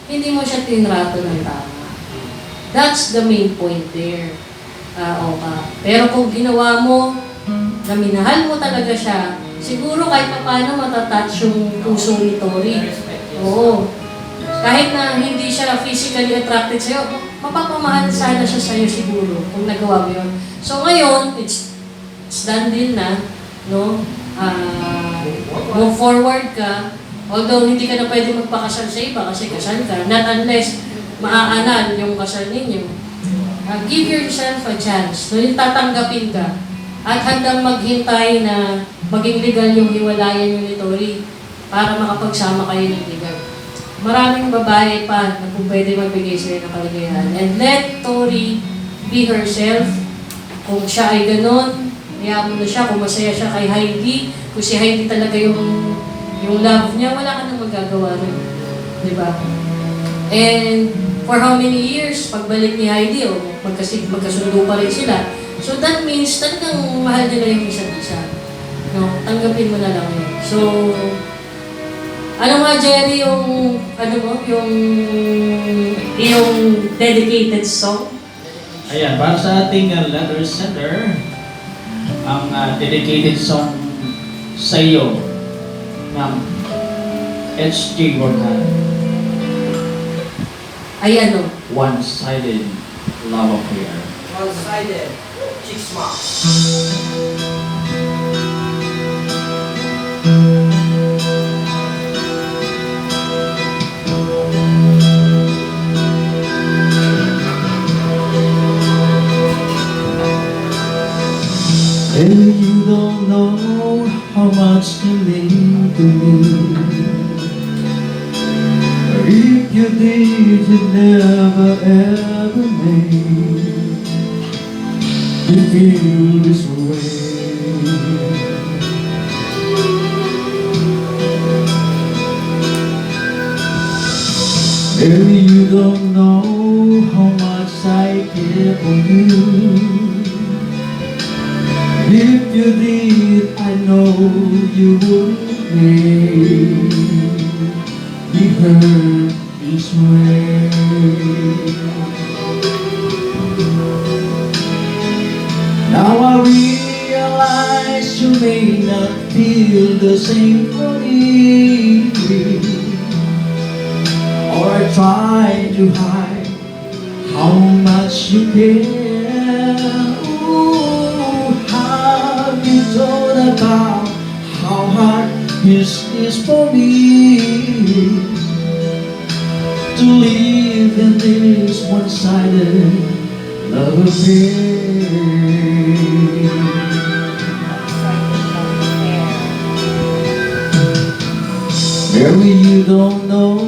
hindi mo siya tinrato ng tama. That's the main point there. Pero kung ginawa mo, na minahal mo talaga siya, siguro kahit paano matatouch yung puso ni Tori. Oo. Kahit na hindi siya physically attracted sa'yo, mapapamahal sana siya sa'yo siguro kung nagawa mo yun. So ngayon, it's done deal na, no? Move forward ka, although hindi ka na pwede magpakasal sa iba kasi kasal ka, not unless maaanan yung kasal ninyo. Give yourself a chance. No, yung tatanggapin ka. at handang maghintay na maging legal yung hiwalayan niyo ni Tori para makapagsama kayo ng legal. Maraming babae pa na kung pwede magbigay sa'yo ng kaligayahan. And let Tori be herself. Kung siya ay ganon, hayaan mo na siya. Kung masaya siya kay Heidi, kung si Heidi talaga yung love niya, wala ka nang magagawa rin. Di ba? And for how many years, pagbalik ni Heidi, magkasundo pa rin sila. So that means talagang mahal nila yung isa't isa. No? Tanggapin mo na lang yun. So, ano nga, Jerry, yung dedicated song? Ayan, para sa ating letter sender, ang dedicated song sa iyo ng HJ Borkan. Ay ano? One-sided love affair. One-sided. Chisma. And you don't know how much you mean to me. If you did, you'd never ever make me feel this way. Maybe you don't know how much I care for you. If you did, I know you wouldn't make me hurt this way. Now I realize you may not feel the same for me, or I try to hide how much you care. Ooh, have you thought about how hard this is for me to live in this one-sided love affair? Maybe you don't know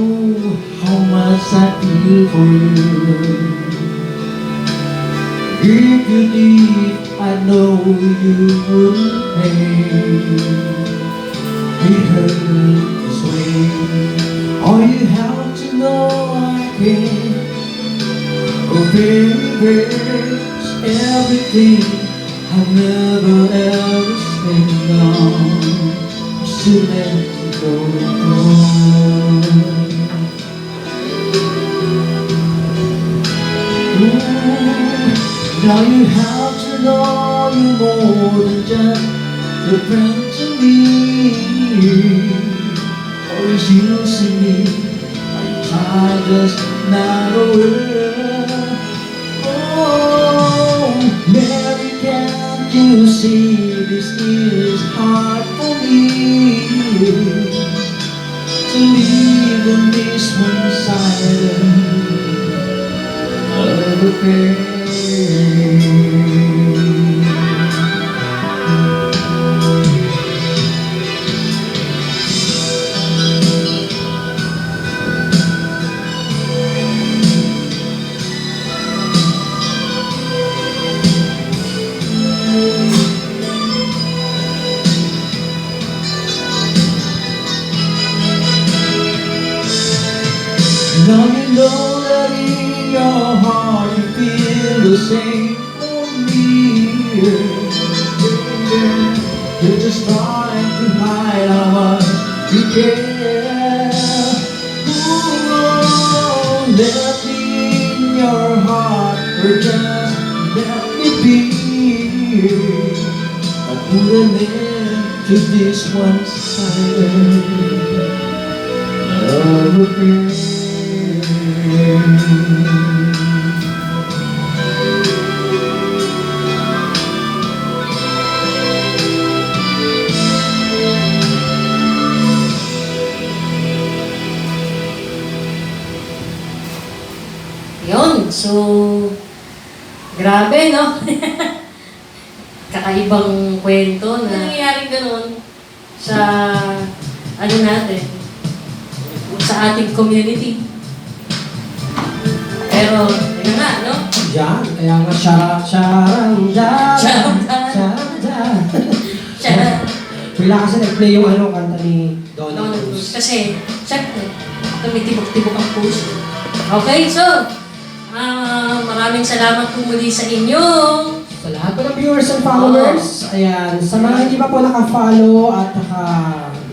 how much I feel for you. If you did, I know you wouldn't make me hurt this way. All you have to know, I can't reverse everything I've never ever spent on just to let you go. Now you have to know you're more than just a friend to me. Always using me, I try just not a word. Oh, Mary, can't you see this is hard for me to live in this one-sided love affair? Now you know that in your heart you feel the same for me. You're just trying to hide how much you care. Ooh, let me in your heart, or just let me be. I'll put an end to this one-sided love affair. Yun, so, grabe, no? kakaibang kwento na nangyayaring ganun sa ano natin, sa ating community. Pero, yun nga, no? Diyan, kaya nga charang dyan. Charang dyan. Charang dyan. Siya, Bigla kasi nag-play yung ano, kanta ni Donald Donald Cruz. Cruz. Kasi, syempre, tumitibok-tibok ang puso. Okay, so, maraming salamat po muli sa inyo. Sa lahat po ng viewers and followers, ayan, sa mga hindi pa po naka-follow at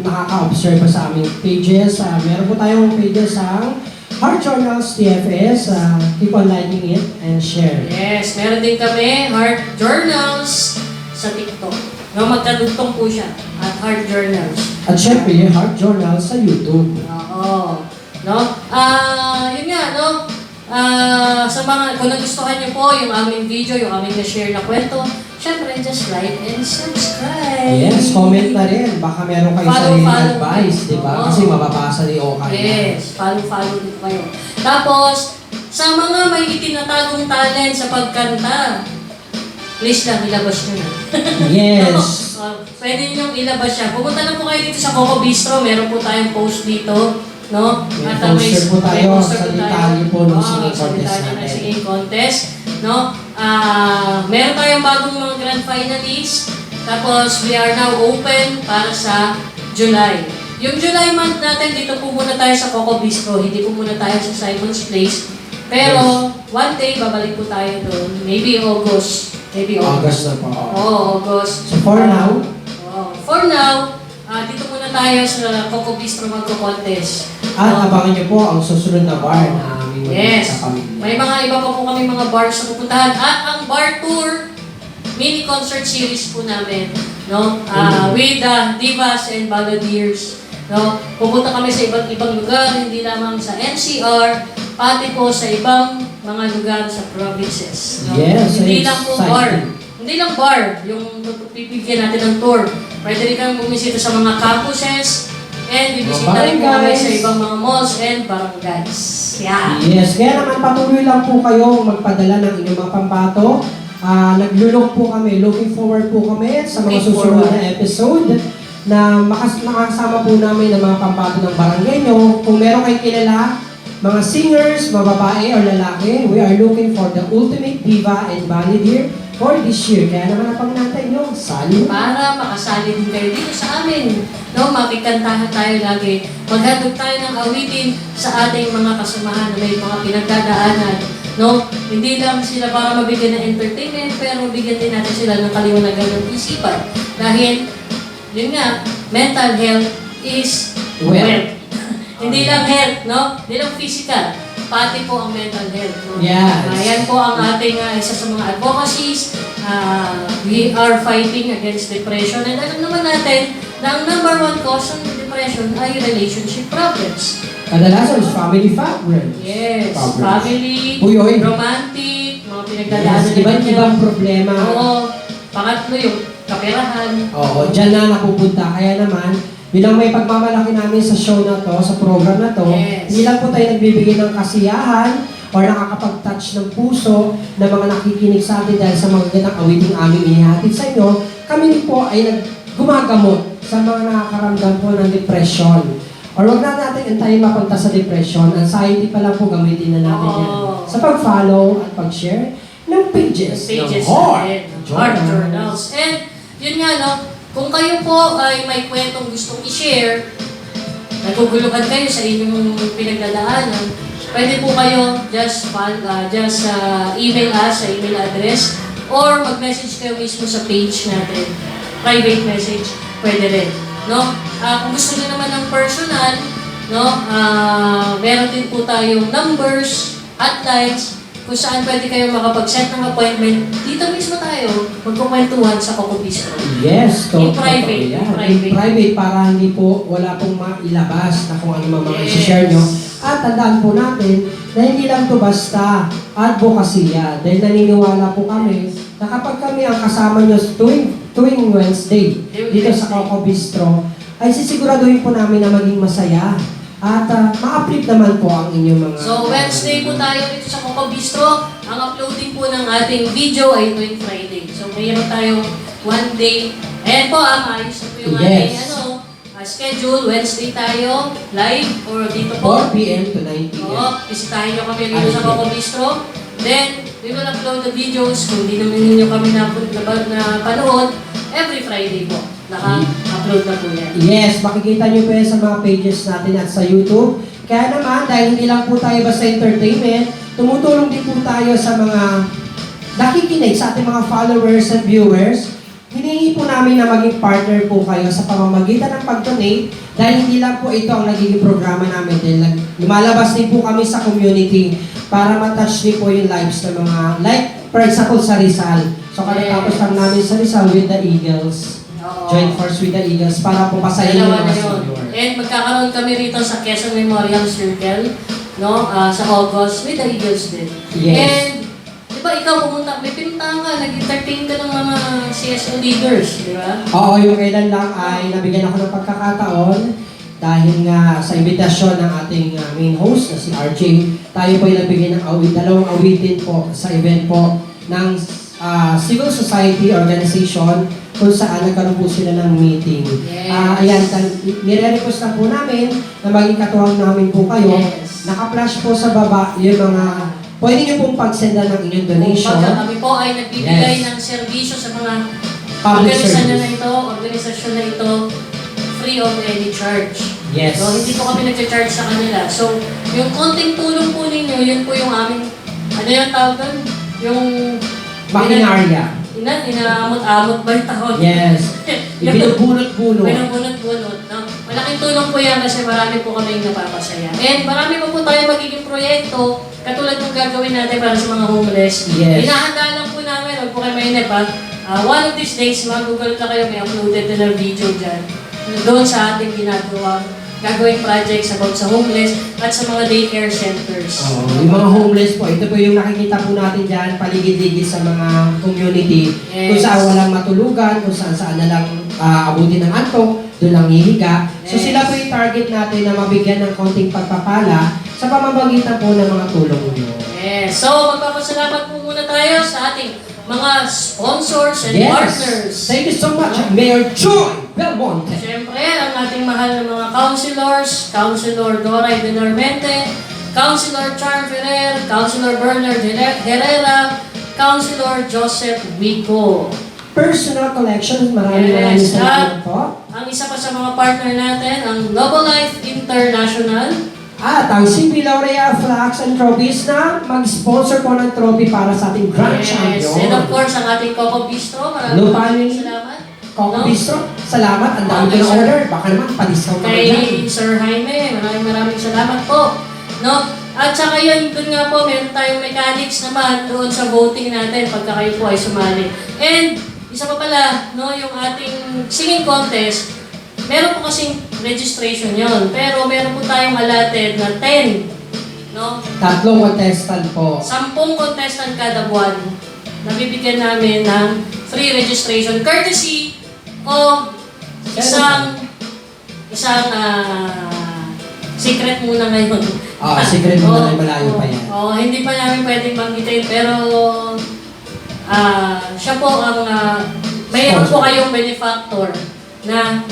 nakaka-observe pa sa aming pages, meron po tayong pages ang Heart Journals TFS, keep on liking it and share. Yes, meron din kami, Heart Journals sa TikTok. No, magkadugtong po siya at Heart Journals. At syempre, Heart Journals sa YouTube. Oo. No? Yun nga, no? Sa mga, kung nagustuhan niyo po yung aming video, yung aming na-share na kwento, syempre, just like and subscribe. Yes, comment na rin. Baka meron kayo Follow sa advice, di ba? Oo. Kasi mababasa ni Oka. Yes, follow din kayo. Tapos, sa mga may itinatagong talent sa pagkanta, please lang, ilabas nyo na. Yes. Pwede nyo ilabas siya. Pumunta na po kayo dito sa Coco Bistro. Meron po tayong post dito. No? May At poster po tayo poster sa po tayo. detalye po ng singing Sa contest detalye ng natin. singing contest. No? Meron tayong bagong mga grand finalists. Tapos, we are now open para sa July. Yung July month natin, dito po muna tayo sa Coco Bistro. Hindi po muna tayo sa Simon's Place. Pero, one day, babalik po tayo doon. Maybe August. August na po. Oo, August. So for now, For now, dito muna tayo sa Coco Bistro magko-contest. at abangan niyo po ang susunod na bar na aming Yes. sa pamilya. May mga iba pa po kami mga bars na pupuntahan. At ang bar tour, mini concert series po namin. No? With the Divas and Balladeers. No? Pupunta kami sa iba't ibang lugar, hindi lamang sa NCR, pati po sa ibang mga lugar sa provinces. No? Yes, Hindi lang po exciting. bar. Hindi lang bar yung pipigyan natin ng tour. Pwede rin kami bumisita sa mga campuses and bibisita rin po kami sa ibang mga malls and barangays. Yeah. Yes, kaya naman patuloy lang po kayo magpadala ng inyong mga pambato. Naglulok po kami, looking forward po kami sa mga Looking susunod forward. na episode na makasama po namin ng mga pambato ng barangay nyo. Kung meron kayong kilala, mga singers, mga babae or lalaki, we are looking for the ultimate diva and balladeer for this year. Kaya naman ang pagnantay nyo, sali. Para makasali din kayo dito sa amin. No, makikantahan tayo lagi. Maghandog tayo ng awitin sa ating mga kasamahan na may mga pinagdadaanan. No, hindi lang sila para mabigyan ng entertainment, pero bigyan din natin sila ng kaliwanagan ng isipan. Dahil, yun nga, mental health is wealth. Hindi lang health, no? Hindi lang physical. Pati po ang mental health. No? Yes. Yan po ang ating isa sa mga advocacies. We are fighting against depression. And alam naman natin na ang number one cause ng depression ay relationship problems. Kadalasan is family problems. Yes. Problems. Family, Uy, uy. romantic, mga pinagdadaanan Yes, iba't-ibang problema. Oo. Pangatlo yung kaperahan. Oo, dyan na napupunta. Kaya naman, bilang may pagmamalaki namin sa show na to, sa program na to, Yes. hindi lang po tayo nagbibigay ng kasiyahan or nakakapag-touch ng puso ng mga nakikinig sa atin dahil sa mga gandang awiting aming inihatid sa inyo, kami rin po ay gumagamot sa mga nakakaramdam po ng depression. Or wag na natin antayin mapunta sa depression, anxiety pa lang po gamitin na natin yan. Oo. Sa pag-follow at pag-share ng pages, Pages ng Heart natin, Heart Journals. And yun nga, no, kung kayo po ay may kwentong gustong i-share, naguguluhan kayo sa inyong pinagdadaanan, pwede po kayo just email us sa email address or mag-message kayo mismo sa page natin. Private message, pwede rin. No? Kung gusto niyo naman ng personal, no, meron din po tayong numbers, hotlines, kung saan pwede kayo makapag-set ng appointment. Dito mismo tayo, magkukwentuhan sa Coco Bistro. Yes, In private, yan. in private. In private para hindi po, wala pong mailabas na kung ano mga Yes. share nyo. At tandaan po natin na hindi lang to basta advokasya. Dahil naniniwala po kami na kapag kami ang kasama nyo tuwing Wednesday dito sa Coco Bistro, ay sisiguraduhin po namin na maging masaya. At ma-uplift naman po ang inyong mga... So, Wednesday po tayo dito sa Coco Bistro. Ang uploading po ng ating video ay tuwing Friday. So, mayroon tayong one day. Ayan po, maayos na po yung ating schedule. Wednesday tayo, live, or dito po. 4 p.m. to 9 p.m. Oo, bisitahin nyo kami dito sa Coco Bistro. Then, we will upload the videos kung di naman ninyo kami na panood every Friday po. Naka-upload na po yan. Yes, makikita nyo po yan sa mga pages natin at sa YouTube. Kaya naman, dahil hindi lang po tayo basta entertainment, tumutulong din po tayo sa mga nakikinig sa ating mga followers and viewers. Hinihingi po namin na maging partner po kayo sa pamamagitan ng pag-donate dahil hindi lang po ito ang nagiging programa namin. Dahil lumalabas din po kami sa community para matouch din po yung lives ng mga, like for example sa Rizal. So katatapos lang namin sa Rizal with the Eagles. Join force with the Eagles para po pasayin yung Dalawa mga na yun. viewers. And magkakaroon kami rito sa Quezon Memorial Circle, no? Sa August with the Eagles din. Yes. And, di ba ikaw pumunta, may pinuntahan ka, nag-entertain ka ng mga CSO leaders, di ba? Oo, yung kailan lang ay nabigyan ako ng pagkakataon dahil nga sa imbitasyon ng ating main host na si RJ, tayo po ay nabigyan ng dalawang awitin po sa event po ng civil society organization kung saan nagkaroon po sila ng meeting. Yes. Ayan, nire-request na po namin na maging katuwang namin po kayo. Yes. Naka-flash po sa baba yung mga, pwede nyo pong pagsendan ng inyong donation. Kumbaga, kami po ay nagbibigay Yes. ng serbisyo sa mga Public organisasyon na ito, free of any charge. Yes. So, hindi po kami nag-charge sa kanila. So, yung konting tulong po ninyo, yun po yung aming, ano yung tawag doon? Yung Makinarya. inaamot-amot ba yung tawag? Yes. Ibinubunot-bunot. Binubunot-bunot. No? Malaking tulong po yan kasi marami po kami napapasaya. And marami pa po tayo magiging proyekto katulad ng gagawin natin para sa mga homeless. Yes. Hinahanda lang po namin, huwag po kayo mainip ha. One of these days, mag-google na kayo, may uploaded na ng video dyan. Doon sa ating gagawing projects about sa homeless at sa mga daycare centers. Yung mga homeless po, ito po yung nakikita po natin dyan, paligid-ligid sa mga community, kung Yes. saan walang matulugan, kung saan na lang abutin ng antok, doon lang hihiga. So Yes. sila po yung target natin na mabigyan ng konting pagpapala sa pamamagitan po ng mga tulong nyo. Yes. So, magpapasalamat po muna tayo sa ating mga sponsors and partners. Thank you so much, Mayor Joy Belmonte. Siyempre, ang ating mahal na mga councilors, Councilor Doray Benarmente, Councilor Charm Ferrer, Councilor Bernard Herrera, Councilor Joseph Vico. Personal collections, maraming Yes. salamat po. Ang isa pa sa mga partner natin, ang Noble Life International. At ang CP Laurea Flags and Trophies na mag-sponsor po ng trophy para sa ating Grand Yes. Champion. And of course, ang ating Coco Bistro. Maraming salamat. Coco No? Bistro, salamat. Ang dami ko Okay, na sir. order. Baka naman, pa-discount naman dyan. Kay Sir Jaime, maraming salamat po. No? At saka yun, dun nga po, meron tayong mechanics naman doon sa voting natin pagka kayo po ay sumali. And isa pa pala, no, yung ating singing contest, meron po kasing registration yon, pero meron po tayong allotted na 10, no? 3 contestant po. 10 contestant kada buwan. Nabibigyan namin ng free registration courtesy of isang secret muna ngayon. Secret muna, malayo pa yan. Hindi pa namin pwedeng banggitin, pero siya po ang mayroon po kayong benefactor na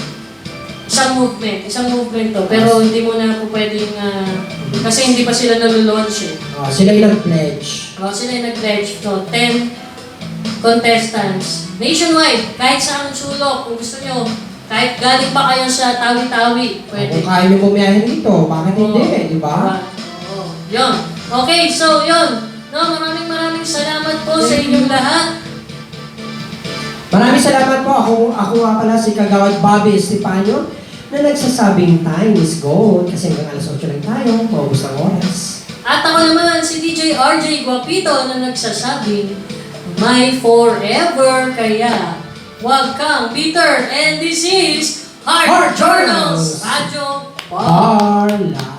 isang movement to, pero hindi mo na po pwedeng kasi hindi pa sila nalulaunch eh. Sila yung nag-pledge. Sila yung nag-pledge. So, 10 contestants. Nationwide, kahit saan sulok, kung gusto nyo, kahit galing pa kayo sa Tawi-Tawi, pwede. Kung kaya nyo bumiyahin dito, bakit hindi, di ba? Oo. Yun. Okay, so yun. No, maraming salamat po sa inyong lahat. Maraming salamat po. Ako nga pala si Kagawad Bobby Estepanyo na nagsasabing time is gold kasi hanggang alas 8 lang tayo, maubos ng oras. At ako naman si DJ RJ Guapito na nagsasabing, may forever kaya huwag kang bitter. And this is Heart Journals Radio Bar. Barla.